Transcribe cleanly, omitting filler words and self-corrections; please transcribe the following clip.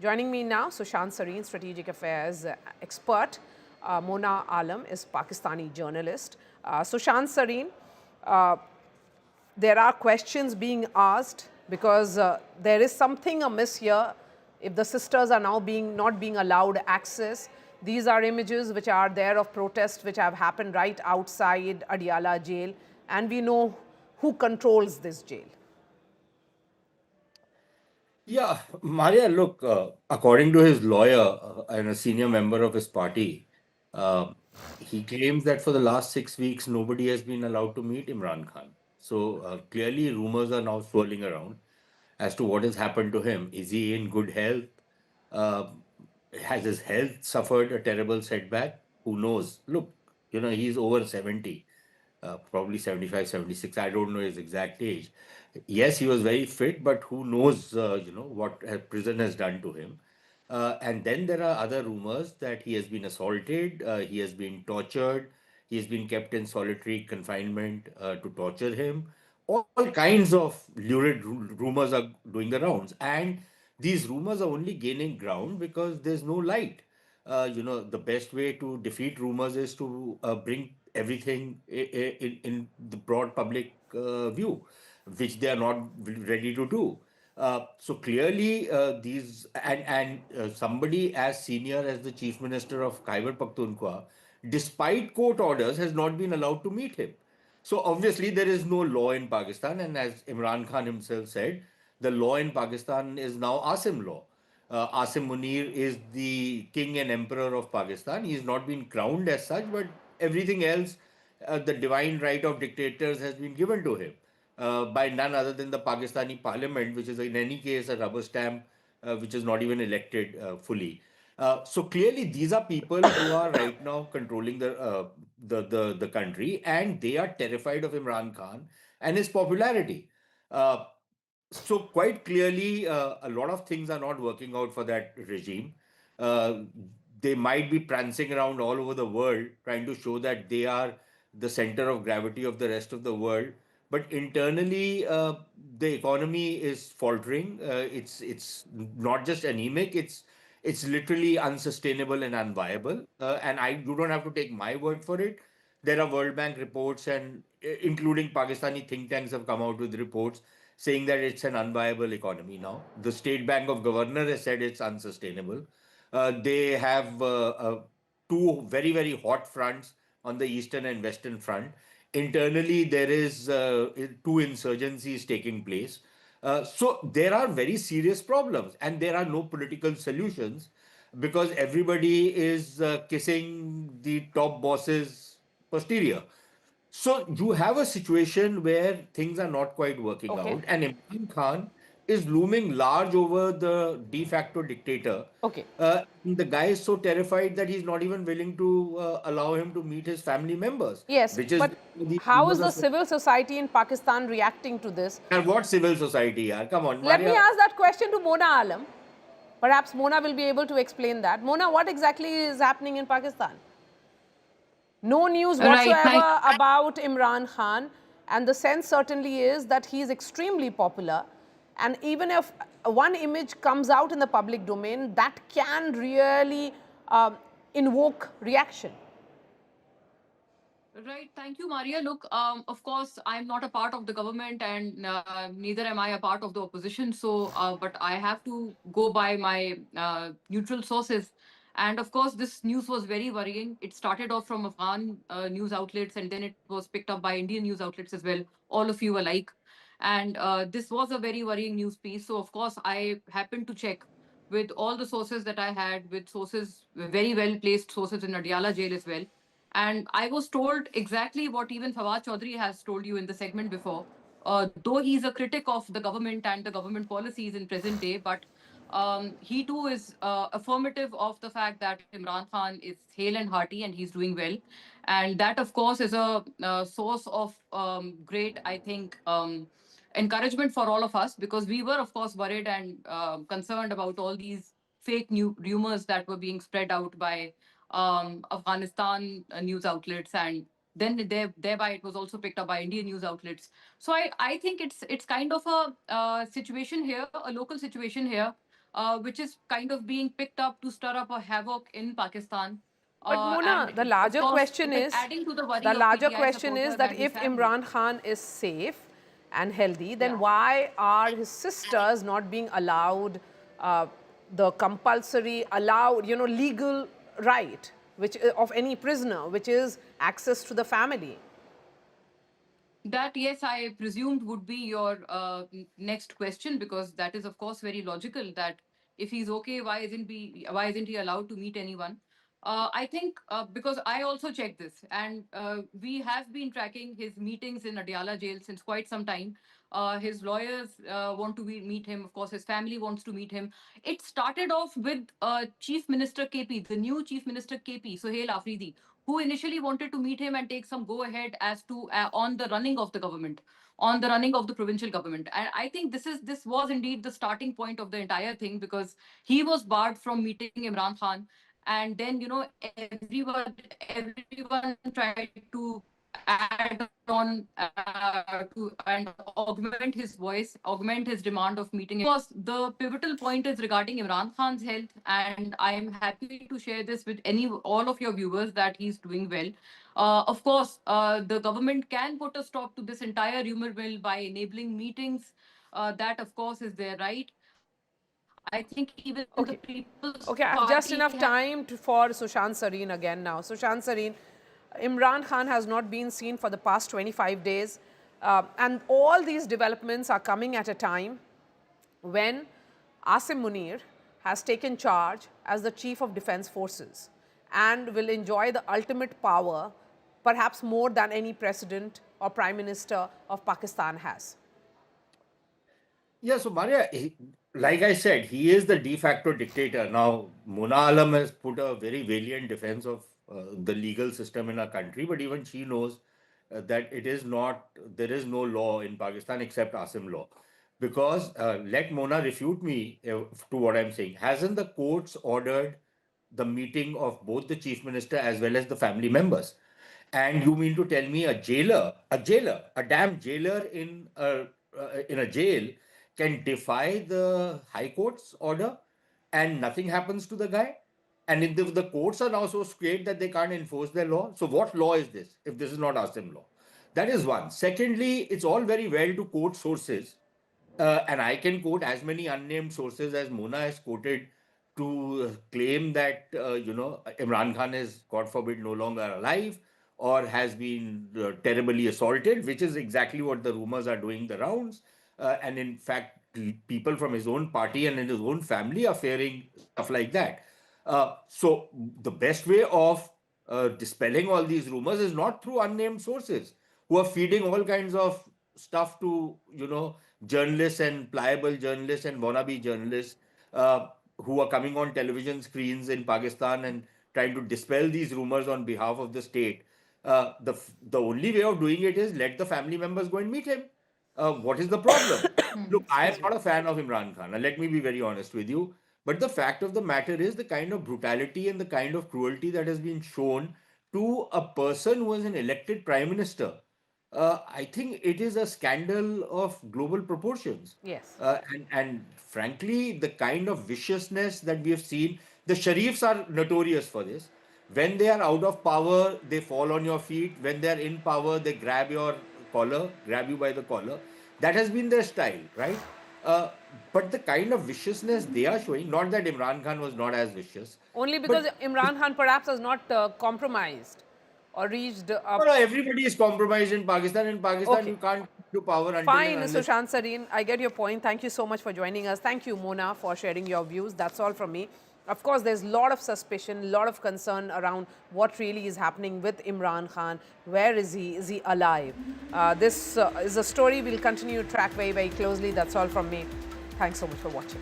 Joining me now, Sushant Sareen, Strategic Affairs expert. Mona Alam is Pakistani journalist. Sushant Sareen, uh, there are questions being asked because there is something amiss here if the sisters are now not being allowed access. These are images which are there of protests which have happened right outside Adiala jail, and we know who controls this jail. Yeah, Maria, look, according to his lawyer and a senior member of his party, uh, he claims that for the last 6 weeks, nobody has been allowed to meet Imran Khan. So clearly, rumors are now swirling around as to what has happened to him. Is he in good health? Uh, has his health suffered a terrible setback? Who knows? Look, he's over 70, probably 75, 76. I don't know his exact age. Yes, he was very fit, but who knows, what prison has done to him. And then there are other rumors that he has been assaulted, he has been tortured, he has been kept in solitary confinement to torture him. All kinds of lurid rumors are doing the rounds. And these rumors are only gaining ground because there's no light. The best way to defeat rumors is to bring everything in the broad public view, which they are not ready to do. So clearly, these and somebody as senior as the chief minister of Khyber Pakhtunkhwa, despite court orders, has not been allowed to meet him. So obviously, there is no law in Pakistan, and as Imran Khan himself said, the law in Pakistan is now Asim law. Asim Munir is the king and emperor of Pakistan. He's not been crowned as such, but everything else, the divine right of dictators, has been given to him by none other than the Pakistani parliament, which is in any case a rubber stamp, which is not even elected fully. So clearly, these are people who are right now controlling the country, and they are terrified of Imran Khan and his popularity. Uh, so quite clearly, a lot of things are not working out for that regime. Uh, they might be prancing around all over the world trying to show that they are the center of gravity of the rest of the world. But internally, the economy is faltering. It's not just anemic. It's literally unsustainable and unviable. And you don't have to take my word for it. There are World Bank reports, and including Pakistani think tanks have come out with reports saying that it's an unviable economy now. The State Bank of Governor has said it's unsustainable. They have two very, very hot fronts on the eastern and western front. Internally, there is two insurgencies taking place. So there are very serious problems, and there are no political solutions because everybody is kissing the top boss's posterior. So you have a situation where things are not quite working Okay. out, and Imran Khan is looming large over the de facto dictator. Okay. The guy is so terrified that he's not even willing to allow him to meet his family members, Yes, which is but the how is rumors the are. civil society in Pakistan reacting to this? And what civil society, yaar? Come on, Let me Maria. ask that question to Mona Alam. Perhaps Mona will be able to explain that. Mona, what exactly is happening in Pakistan? No news Right. Thank. whatsoever about Imran Khan, and the sense certainly is that he is extremely popular. And even if one image comes out in the public domain, that can really invoke reaction. Right. Thank you, Maria. Look, of course, I'm not a part of the government, and neither am I a part of the opposition. So, but I have to go by my neutral sources. And of course, this news was very worrying. It started off from Afghan news outlets, and then it was picked up by Indian news outlets as well, all of you alike. And this was a very worrying news piece. So, of course, I happened to check with all the sources that I had, with sources, very well placed sources in Adiala jail as well. And I was told exactly what even Fawad Chaudhry has told you in the segment before. Though he's a critic of the government and the government policies in present day, but he too is affirmative of the fact that Imran Khan is hale and hearty and he's doing well. And that, of course, is a source of great, I think, encouragement for all of us, because we were, of course, worried and concerned about all these fake new rumors that were being spread out by Afghanistan news outlets, and then thereby it was also picked up by Indian news outlets. So I think it's kind of a situation here, a local situation here, which is kind of being picked up to stir up a havoc in Pakistan. But Mona, And the of larger course, question like is adding to the the worry of larger PTI question is supporters that and his if family. Imran Khan is safe and healthy, then Yeah. why are his sisters not being allowed the compulsory, allowed, legal right which of any prisoner, which is access to the family? That, yes, I presumed would be your next question, because that is, of course, very logical. That if he's okay, why isn't he allowed to meet anyone? I think because I also checked this, and we have been tracking his meetings in Adiala jail since quite some time. His lawyers want to meet him. Of course, his family wants to meet him. It started off with Chief Minister KP, the new Chief Minister KP, Sohail Afridi, who initially wanted to meet him and take some go ahead as to on the running of the government, on the running of the provincial government. And I think this was indeed the starting point of the entire thing, because he was barred from meeting Imran Khan. And then, everyone tried to add on to and augment his voice, augment his demand of meeting. Of course, the pivotal point is regarding Imran Khan's health, and I am happy to share this with all of your viewers that he's doing well. Of course, the government can put a stop to this entire rumor mill by enabling meetings. That, of course, is their right. I think even the Okay. People's Okay, I have just Party enough time for Sushant Sareen again now. Sushant Sareen, Imran Khan has not been seen for the past 25 days. And all these developments are coming at a time when Asim Munir has taken charge as the Chief of Defence Forces and will enjoy the ultimate power, perhaps more than any president or prime minister of Pakistan has. Yeah, so Maria, like I said, he is the de facto dictator. Now, Mona Alam has put a very valiant defense of the legal system in our country, but even she knows that it is not, there is no law in Pakistan except Asim law. Because let Mona refute me to what I'm saying. Hasn't the courts ordered the meeting of both the chief minister as well as the family members? And you mean to tell me a damn jailer in a jail can defy the high court's order and nothing happens to the guy? And if the courts are now so scared that they can't enforce their law, so what law is this if this is not Asim law? That is one. Secondly, it's all very well to quote sources, and I can quote as many unnamed sources as Mona has quoted to claim that Imran Khan is, God forbid, no longer alive or has been terribly assaulted, which is exactly what the rumors are doing the rounds. And in fact, people from his own party and in his own family are fearing stuff like that. So the best way of dispelling all these rumors is not through unnamed sources who are feeding all kinds of stuff to journalists and pliable journalists and wannabe journalists who are coming on television screens in Pakistan and trying to dispel these rumors on behalf of the state. The only way of doing it is let the family members go and meet him. What is the problem? Look, I am not a fan of Imran Khan. Let me be very honest with you. But the fact of the matter is the kind of brutality and the kind of cruelty that has been shown to a person who is an elected prime minister. I think it is a scandal of global proportions. Yes. And frankly, the kind of viciousness that we have seen, the Sharifs are notorious for this. When they are out of power, they fall on your feet. When they are in power, they grab your collar, grab you by the collar. That has been their style, right? Uh, but the kind of viciousness they are showing, not that Imran Khan was not as vicious, Only because but Imran Khan perhaps has not compromised or reached no, up. no, everybody is compromised in Pakistan. In Pakistan, Okay. you can't come to power until and Fine, unless. Sushant Sareen. I get your point. Thank you so much for joining us. Thank you, Mona, for sharing your views. That's all from me. Of course, there's a lot of suspicion, a lot of concern around what really is happening with Imran Khan. Where is he? Is he alive? This is a story we'll continue to track very, very closely. That's all from me. Thanks so much for watching.